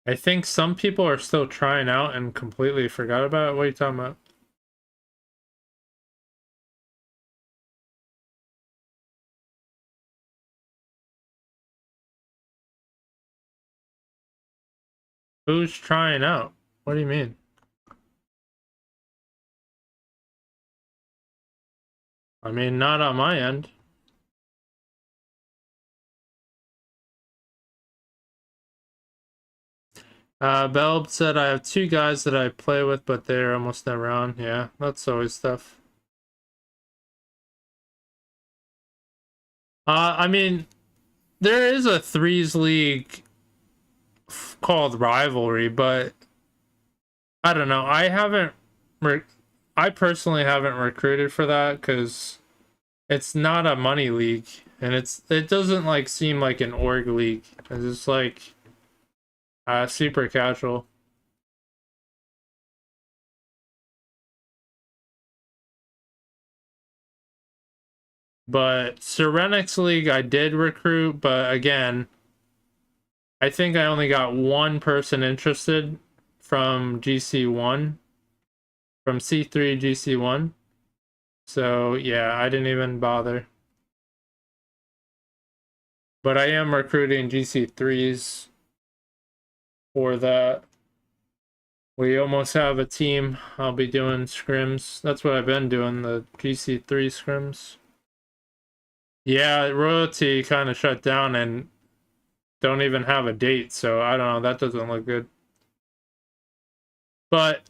I think some people are still trying out and completely forgot about it. What are you talking about? Who's trying out? What do you mean? I mean, not on my end. Belb said I have 2 guys that I play with, but they're almost never on. Yeah, that's always tough. I mean, there is a threes league called Rivalry, but I don't know. I personally haven't recruited for that because it's not a money league, and it doesn't like seem like an org league. It's just like super casual. But Serenix League I did recruit, but again, I think I only got 1 person interested from GC1, from C3 GC1. So yeah, I didn't even bother. But I am recruiting GC3s for that. We almost have a team. I'll be doing scrims. That's what I've been doing, the GC3 scrims. Yeah, Royalty kind of shut down and don't even have a date, so I don't know, that doesn't look good. But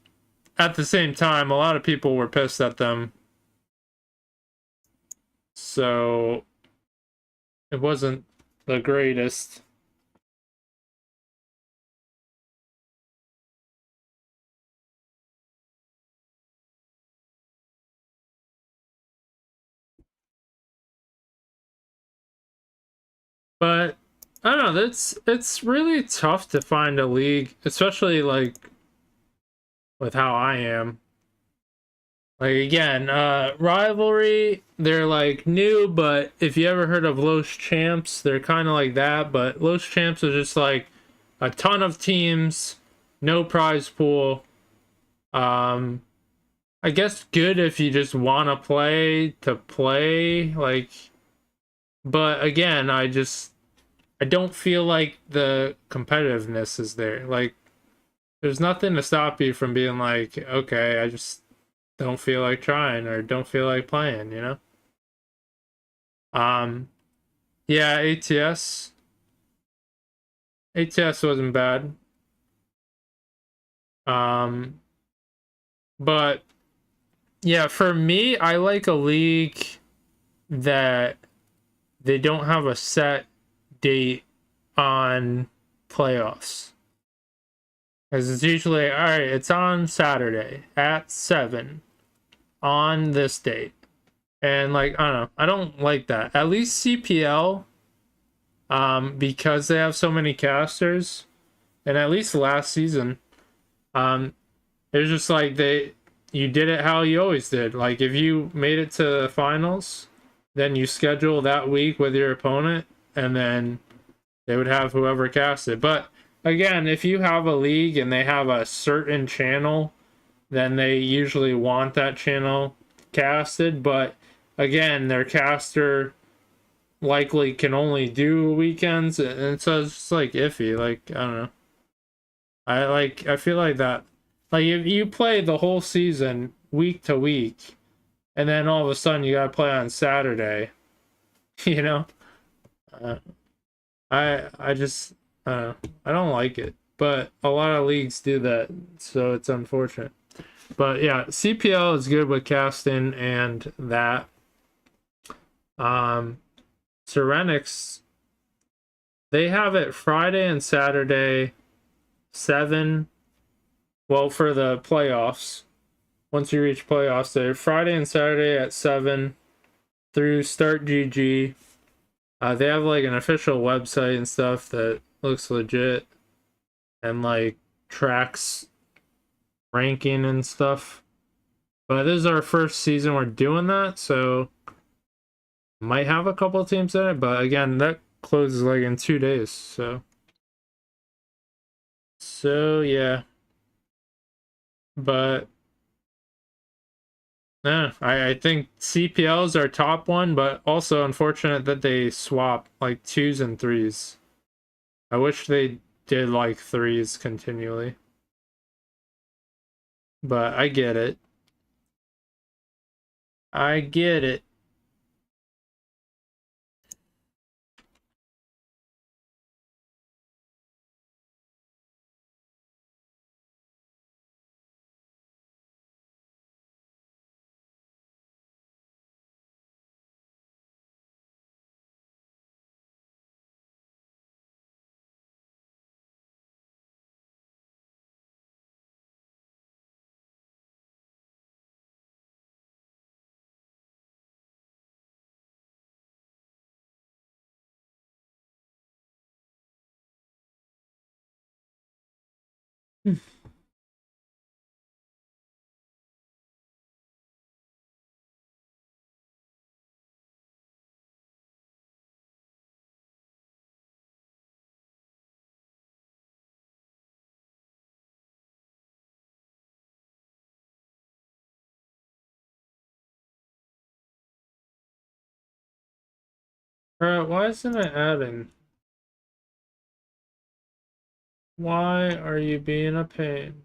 at the same time, a lot of people were pissed at them. So it wasn't the greatest. But I don't know, it's really tough to find a league, especially like with how I am. Like again, Rivalry, they're like new, but if you ever heard of Los Champs, they're kind of like that, but Los Champs are just like a ton of teams, no prize pool. I guess good if you just want to play, like, but again, I don't feel like the competitiveness is there. Like, there's nothing to stop you from being like, okay, I just don't feel like trying or don't feel like playing, you know? Yeah, ATS wasn't bad. But yeah, for me, I like a league that they don't have a set date on playoffs. Because it's usually, all right, it's on Saturday at 7 on this date. And like, I don't know, I don't like that. At least CPL, because they have so many casters, and at least last season, it was just like you did it how you always did. Like if you made it to the finals, then you schedule that week with your opponent, and then they would have whoever casted. But again, if you have a league and they have a certain channel, then they usually want that channel casted. But again, their caster likely can only do weekends, and so it's like iffy. Like I don't know. I feel like that. Like if you play the whole season week to week, and then all of a sudden you gotta play on Saturday, you know. I just I don't like it, but a lot of leagues do that, so it's unfortunate. But yeah, CPL is good with casting and that. Serenix, they have it Friday and Saturday, 7. Well, for the playoffs, once you reach playoffs, they're Friday and Saturday at 7 through Start GG. They have like an official website and stuff that looks legit and like tracks ranking and stuff. But this is our first season we're doing that, so might have a couple of teams in it, but again, that closes like in 2 days, so yeah. But I think CPL is our top one, but also unfortunate that they swap like 2s and 3s. I wish they did like threes continually. But I get it. I get it. Alright, why isn't it adding? Why are you being a pain?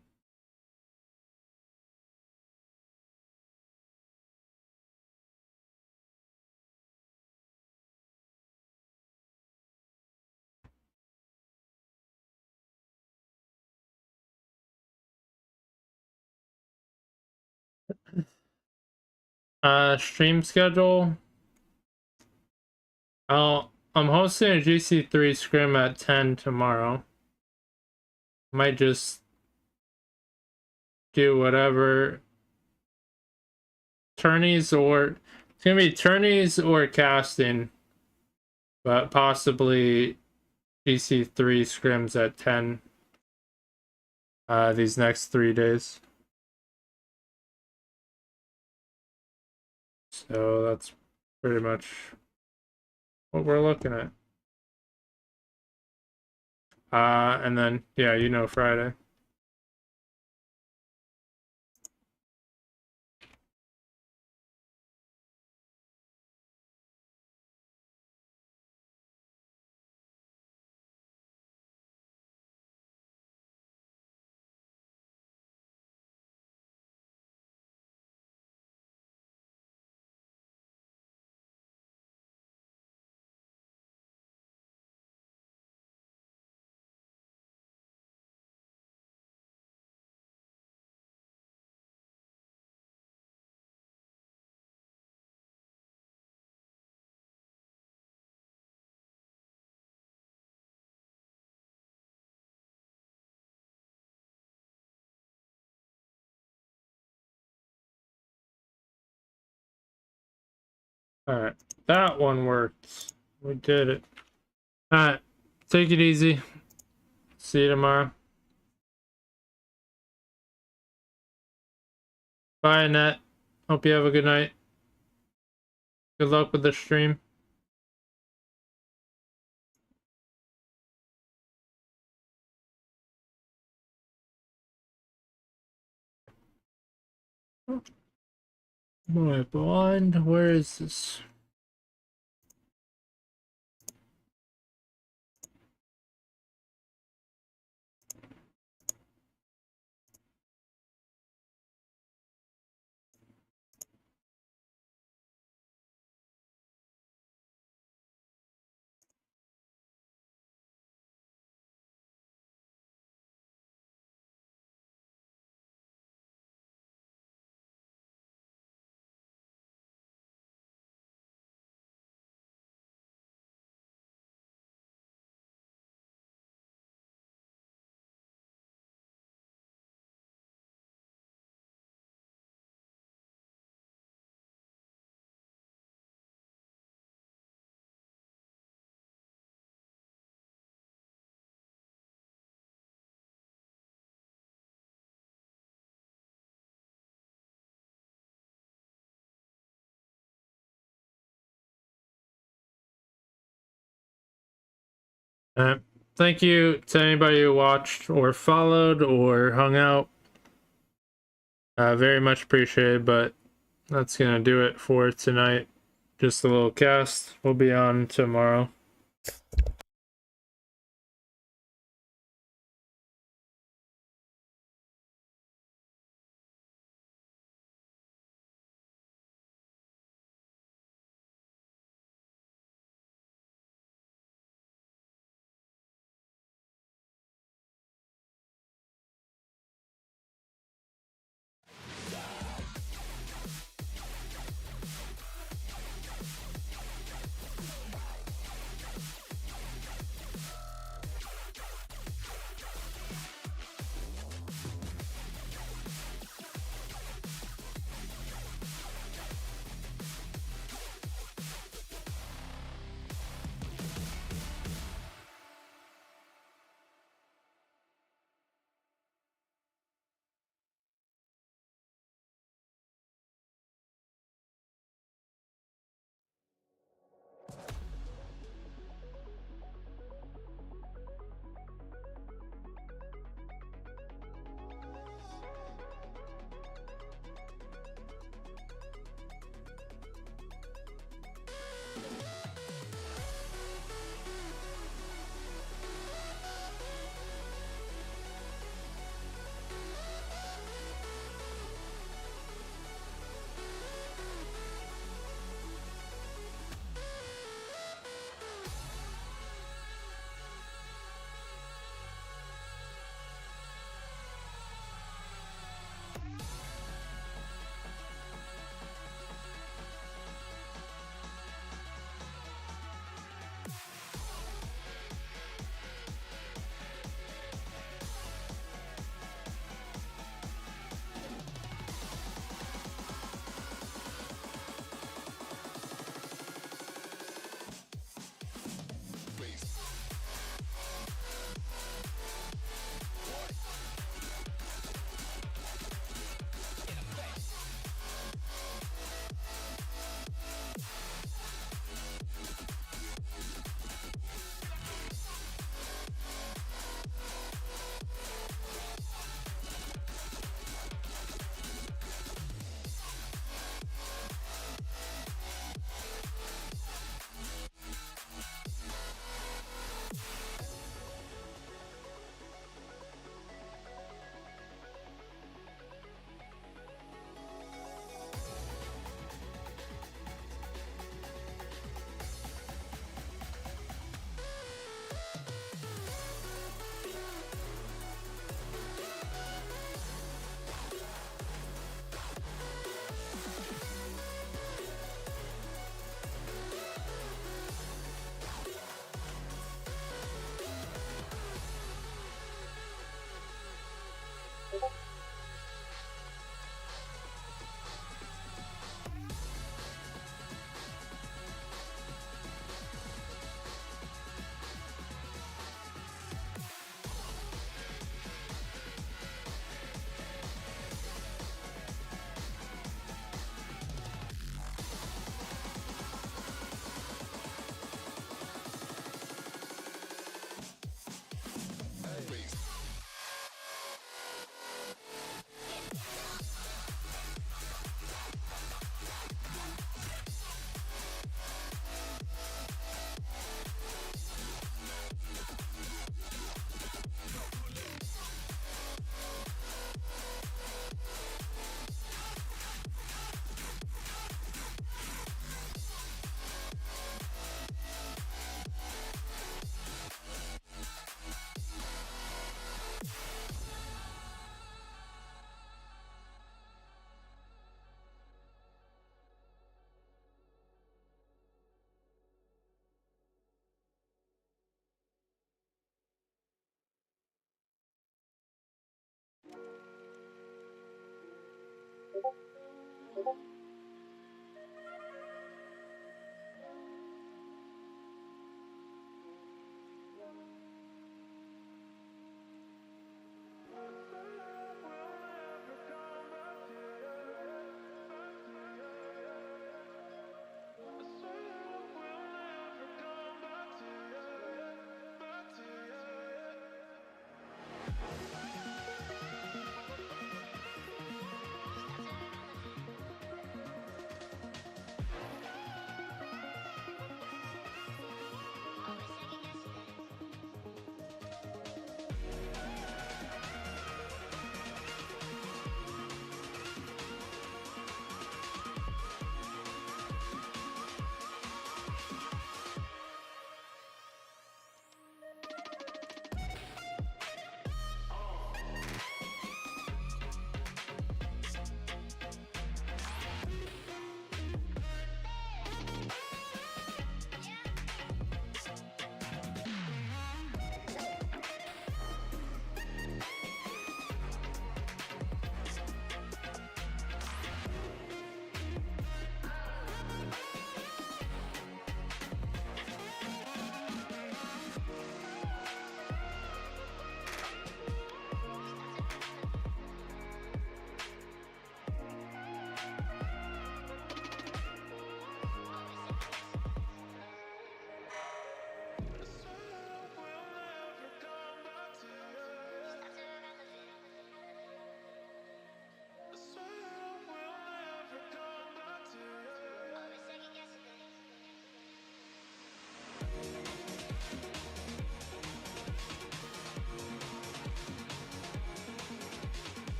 Stream schedule. I'm hosting a GC3 scrim at 10 tomorrow. Might just do whatever. Tourneys or it's gonna be tourneys or casting, but possibly GC3 scrims at 10 these next 3 days. So that's pretty much what we're looking at. And then yeah, you know, Friday. Alright, that one worked. We did it. Alright, take it easy. See you tomorrow. Bye, Annette. Hope you have a good night. Good luck with the stream. My blind, where is this? Thank you to anybody who watched or followed or hung out. Very much appreciated, but that's gonna do it for tonight. Just a little cast. We'll be on tomorrow.